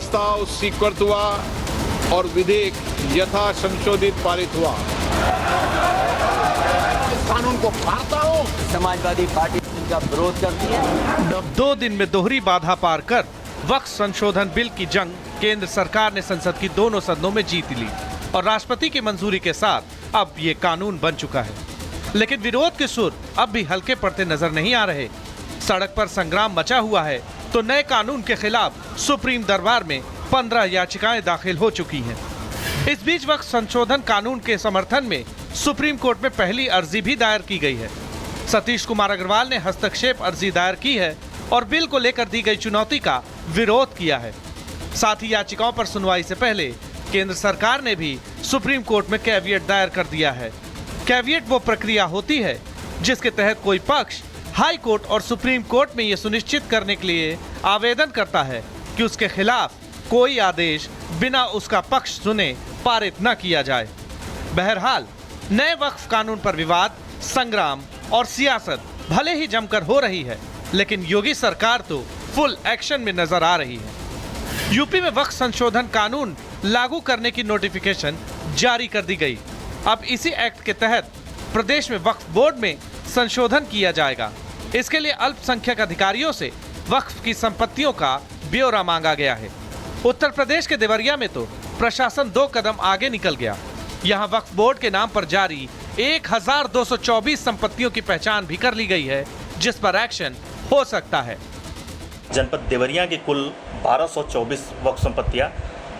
प्रस्ताव स्वीकृत हुआ और विधेयक यथा संशोधित पारित हुआ। कानून को मारता हूं। समाजवादी पार्टी इनका विरोध करती है। 2 दिन में दोहरी बाधा पार कर वक्फ संशोधन बिल की जंग केंद्र सरकार ने संसद की दोनों सदनों में जीत ली और राष्ट्रपति की मंजूरी के साथ अब ये कानून बन चुका है। लेकिन विरोध के सुर अब भी हल्के पड़ते नजर नहीं आ रहे। सड़क पर संग्राम मचा हुआ है तो नए कानून के खिलाफ सुप्रीम दरबार में 15 याचिकाएं दाखिल हो चुकी हैं। इस बीच वक्फ संशोधन कानून के समर्थन में सुप्रीम कोर्ट में पहली अर्जी भी दायर की गई है। सतीश कुमार अग्रवाल ने हस्तक्षेप अर्जी दायर की है और बिल को लेकर दी गई चुनौती का विरोध किया है। साथ ही याचिकाओं पर सुनवाई से पहले केंद्र सरकार ने भी सुप्रीम कोर्ट में कैविएट दायर कर दिया है। कैविएट वो प्रक्रिया होती है जिसके तहत कोई पक्ष हाई कोर्ट और सुप्रीम कोर्ट में ये सुनिश्चित करने के लिए आवेदन करता है कि उसके खिलाफ कोई आदेश बिना उसका पक्ष सुने पारित न किया जाए। बहरहाल नए वक्फ कानून पर विवाद, संग्राम और सियासत भले ही जमकर हो रही है, लेकिन योगी सरकार तो फुल एक्शन में नजर आ रही है। यूपी में वक्फ संशोधन कानून लागू करने की नोटिफिकेशन जारी कर दी गई। अब इसी एक्ट के तहत प्रदेश में वक्फ बोर्ड में संशोधन किया जाएगा। इसके लिए अल्पसंख्यक अधिकारियों से वक्फ की संपत्तियों का ब्यौरा मांगा गया है। उत्तर प्रदेश के देवरिया में तो प्रशासन 2 कदम आगे निकल गया। यहाँ वक्फ बोर्ड के नाम पर जारी 1224 संपत्तियों की पहचान भी कर ली गई है, जिस पर एक्शन हो सकता है। जनपद देवरिया की कुल 1224 वक्फ संपत्तियां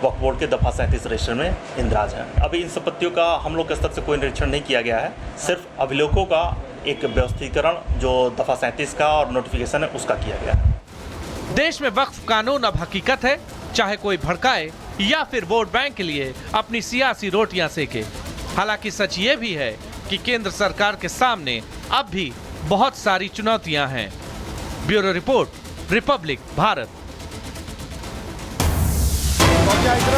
वक्फ बोर्ड के दफा 37 रजिस्टर में इंदराज हैं। अभी इन संपत्तियों का हम लोग के स्तर से कोई निरीक्षण नहीं किया गया है। सिर्फ अभिलेखों का एक व्यवस्थीकरण जो दफा 37 का और नोटिफिकेशन है उसका किया गया है। देश में वक्फ कानून अब हकीकत है, चाहे कोई भड़काए या फिर वोट बैंक के लिए अपनी सियासी रोटियां सेके। हालांकि सच ये भी है कि केंद्र सरकार के सामने अब भी बहुत सारी चुनौतियां हैं। Bureau report, Republic Bharat.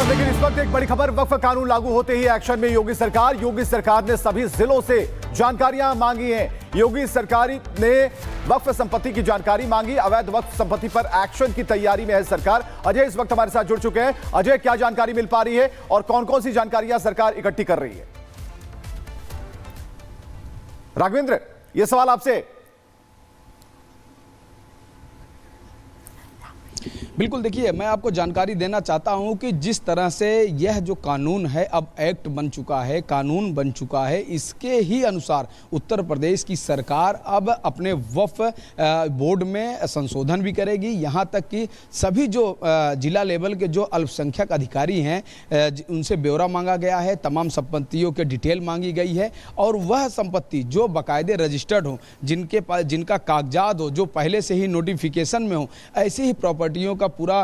लेकिन इस वक्त एक बड़ी खबर, वक्फ कानून लागू होते ही एक्शन में योगी सरकार ने सभी जिलों से जानकारियां मांगी हैं। योगी सरकार ने वक्फ संपत्ति की जानकारी मांगी। अवैध वक्फ संपत्ति पर एक्शन की तैयारी में है सरकार। अजय इस वक्त हमारे साथ जुड़ चुके हैं। अजय, क्या जानकारी मिल पा रही है और कौन कौन सी जानकारियां सरकार इकट्ठी कर रही है? राघवेंद्र, यह सवाल आपसे। बिल्कुल, देखिए, मैं आपको जानकारी देना चाहता हूं कि जिस तरह से यह जो कानून है अब एक्ट बन चुका है, कानून बन चुका है, इसके ही अनुसार उत्तर प्रदेश की सरकार अब अपने वक्फ बोर्ड में संशोधन भी करेगी। यहां तक कि सभी जो जिला लेवल के जो अल्पसंख्यक अधिकारी हैं उनसे ब्यौरा मांगा गया है, तमाम संपत्तियों के डिटेल मांगी गई है और वह संपत्ति जो बाकायदे रजिस्टर्ड हो, जिनका कागजात हो, जो पहले से ही नोटिफिकेशन में हो, ऐसी ही प्रॉपर्टियों का पूरा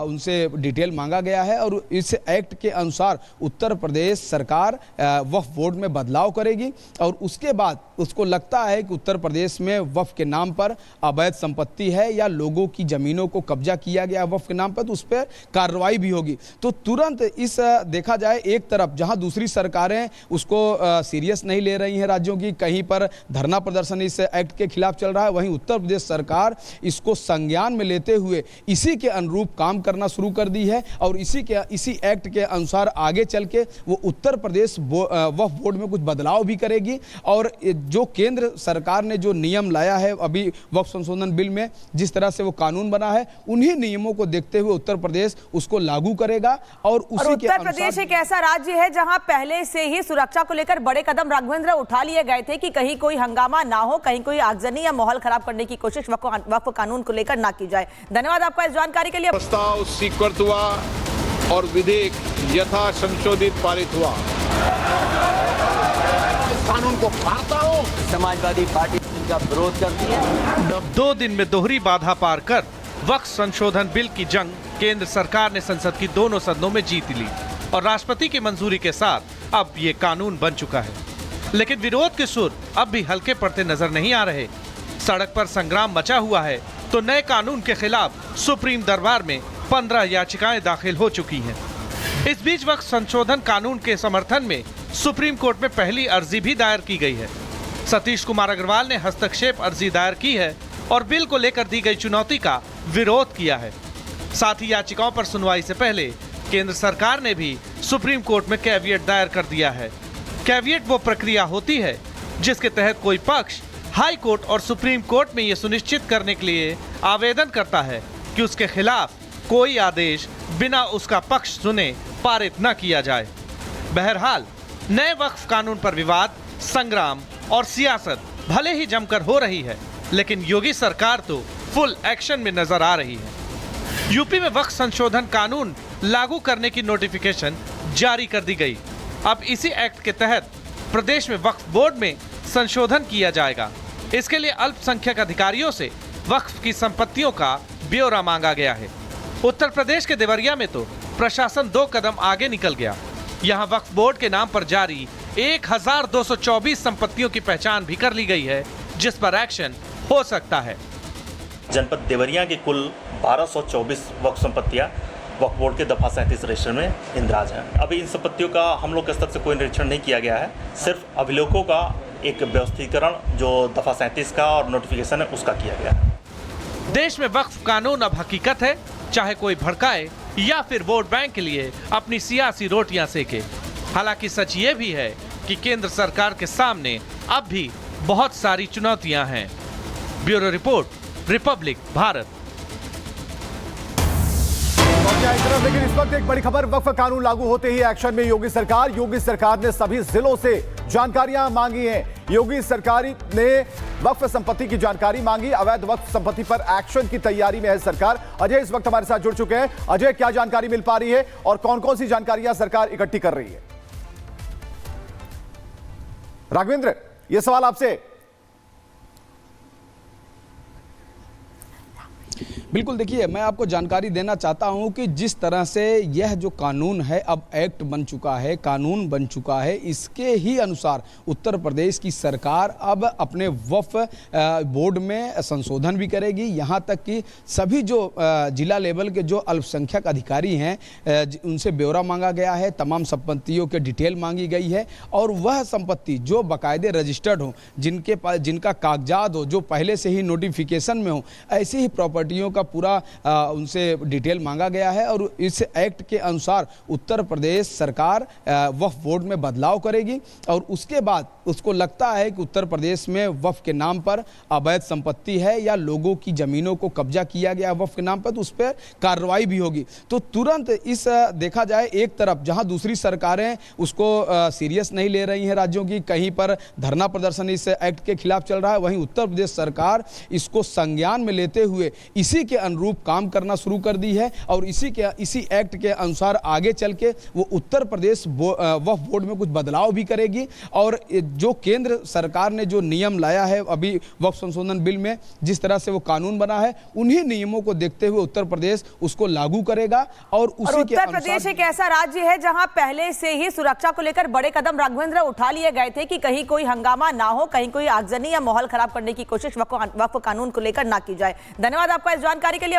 उनसे डिटेल मांगा गया है। और इस एक्ट के अनुसार उत्तर प्रदेश सरकार वक्फ बोर्ड में बदलाव करेगी और उसके बाद उसको लगता है कि उत्तर प्रदेश में वक्फ के नाम पर अवैध संपत्ति है या लोगों की जमीनों को कब्जा किया गया वक्फ के नाम पर, तो उस पर कार्रवाई भी होगी। तो तुरंत इस देखा जाए, एक तरफ जहां दूसरी सरकारें उसको सीरियस नहीं ले रही हैं राज्यों की, कहीं पर धरना प्रदर्शन इस एक्ट के खिलाफ चल रहा है, वहीं उत्तर प्रदेश सरकार इसको संज्ञान में लेते हुए इसी के अनुरूप काम करना शुरू कर दी है और इसी एक्ट के अनुसार आगे चल के वो उत्तर प्रदेश वक्फ बोर्ड में कुछ बदलाव भी करेगी। और जो केंद्र सरकार ने जो नियम लाया है अभी वक्फ संशोधन बिल में, जिस तरह से वो कानून बना है, उन्हीं नियमों को देखते हुए उत्तर प्रदेश उसको लागू करेगा। और उसी उत्तर प्रदेश एक ऐसा राज्य है जहां पहले से ही सुरक्षा को लेकर बड़े कदम राघवेंद्र उठा लिए गए थे कि कहीं कोई हंगामा ना हो, कहीं कोई आगजनी या माहौल खराब करने की कोशिश वक्फ कानून को लेकर ना की जाए। धन्यवाद आपका इस जानकारी के लिए। प्रस्ताव स्वीकृत हुआ और विधेयक यथा संशोधित पारित हुआ। कानून को मारता हूं। समाजवादी पार्टी इनका विरोध करती है। 2 दिन में दोहरी बाधा पार कर वक्फ संशोधन बिल की जंग केंद्र सरकार ने संसद की दोनों सदनों में जीत ली और राष्ट्रपति की मंजूरी के साथ अब ये कानून बन चुका है। लेकिन विरोध के सुर अब भी हल्के पड़ते नजर नहीं आ रहे। सड़क पर संग्राम मचा हुआ है तो नए कानून के खिलाफ सुप्रीम दरबार में 15 याचिकाएं दाखिल हो चुकी हैं। इस बीच वक्फ संशोधन कानून के समर्थन में सुप्रीम कोर्ट में पहली अर्जी भी दायर की गई है। सतीश कुमार अग्रवाल ने हस्तक्षेप अर्जी दायर की है और बिल को लेकर दी गई चुनौती का विरोध किया है। साथ ही याचिकाओं पर सुनवाई से पहले केंद्र सरकार ने भी सुप्रीम कोर्ट में कैविएट दायर कर दिया है। कैविएट वो प्रक्रिया होती है जिसके तहत कोई पक्ष हाई कोर्ट और सुप्रीम कोर्ट में ये सुनिश्चित करने के लिए आवेदन करता है कि उसके खिलाफ कोई आदेश बिना उसका पक्ष सुने पारित न किया जाए। बहरहाल नए वक्फ कानून पर विवाद, संग्राम और सियासत भले ही जमकर हो रही है, लेकिन योगी सरकार तो फुल एक्शन में नजर आ रही है। यूपी में वक्फ संशोधन कानून लागू करने की नोटिफिकेशन जारी कर दी गई। अब इसी एक्ट के तहत प्रदेश में वक्फ बोर्ड में संशोधन किया जाएगा। इसके लिए अल्पसंख्यक अधिकारियों से वक्फ की संपत्तियों का ब्यौरा मांगा गया है। उत्तर प्रदेश के देवरिया में तो प्रशासन 2 कदम आगे निकल गया। यहाँ वक्फ बोर्ड के नाम पर जारी 1224 संपत्तियों की पहचान भी कर ली गई है, जिस पर एक्शन हो सकता है। जनपद देवरिया की कुल 1224 वक्फ संपत्तियां वक्फ बोर्ड के दफा 37 रजिस्टर में इंदराज हैं। अभी इन संपत्तियों का हम लोग के स्तर से कोई निरीक्षण नहीं किया गया है, सिर्फ अभिलेखों का एक व्यवस्थीकरण जो दफा 37 का और नोटिफिकेशन है उसका किया गया है। देश में वक्फ कानून अब हकीकत है, चाहे कोई भड़काए या फिर वोट बैंक के लिए अपनी सियासी रोटियां सेके। हालांकि सच ये भी है कि केंद्र सरकार के सामने अब भी बहुत सारी चुनौतियां हैं। Bureau report, Republic Bharat. लेकिन इस वक्त एक बड़ी खबर, वक्फ कानून लागू होते ही एक्शन में योगी सरकार ने सभी जिलों से जानकारियां मांगी हैं। योगी सरकार ने वक्फ संपत्ति की जानकारी मांगी। अवैध वक्फ संपत्ति पर एक्शन की तैयारी में है सरकार। अजय इस वक्त हमारे साथ जुड़ चुके हैं। अजय, क्या जानकारी मिल पा रही है और कौन कौन सी जानकारियां सरकार इकट्ठी कर रही है? राघवेंद्र, यह सवाल आपसे। बिल्कुल, देखिए मैं आपको जानकारी देना चाहता हूं कि जिस तरह से यह जो कानून है अब एक्ट बन चुका है, कानून बन चुका है, इसके ही अनुसार उत्तर प्रदेश की सरकार अब अपने वक्फ बोर्ड में संशोधन भी करेगी। यहां तक कि सभी जो जिला लेवल के जो अल्पसंख्यक अधिकारी हैं उनसे ब्यौरा मांगा गया है, तमाम संपत्तियों के डिटेल मांगी गई है और वह संपत्ति जो बाकायदे रजिस्टर्ड हो, जिनका कागजात हो, जो पहले से ही नोटिफिकेशन में हो, ऐसी ही प्रॉपर्टियों का पूरा उनसे डिटेल मांगा गया है। और इस एक्ट के अनुसार उत्तर प्रदेश सरकार वक्फ बोर्ड में बदलाव करेगी और उसके बाद उसको लगता है कि उत्तर प्रदेश में वक्फ के नाम पर अवैध संपत्ति है या लोगों की जमीनों को कब्जा किया गया वक्फ के नाम पर, तो उस पर कार्रवाई भी होगी। तो तुरंत इस देखा जाए एक तरफ जहां दूसरी सरकारें उसको सीरियस नहीं ले रही हैं राज्यों की, कहीं पर धरना प्रदर्शन इस एक्ट के खिलाफ चल रहा है, वहीं उत्तर प्रदेश सरकार इसको संज्ञान में लेते हुए इसी के अनुरूप काम करना शुरू कर दी है और इसी एक्ट के अनुसार आगे चल के वो उत्तर प्रदेश वक्फ बोर्ड में कुछ बदलाव भी करेगी। और जो केंद्र सरकार ने जो नियम लाया है अभी वक्फ संशोधन बिल में, जिस तरह से वो कानून बना है, उन्हीं नियमों को देखते हुए उत्तर प्रदेश उसको लागू करेगा। और उसी के उत्तर प्रदेश एक ऐसा राज्य है जहां पहले से ही सुरक्षा को लेकर बड़े कदम राघवेंद्र उठा लिए गए थे कि कहीं कोई हंगामा ना हो, कहीं कोई आगजनी या माहौल खराब करने की कोशिश वक्फ कानून को लेकर ना की जाए। धन्यवाद आपका इस जानकारी के लिए।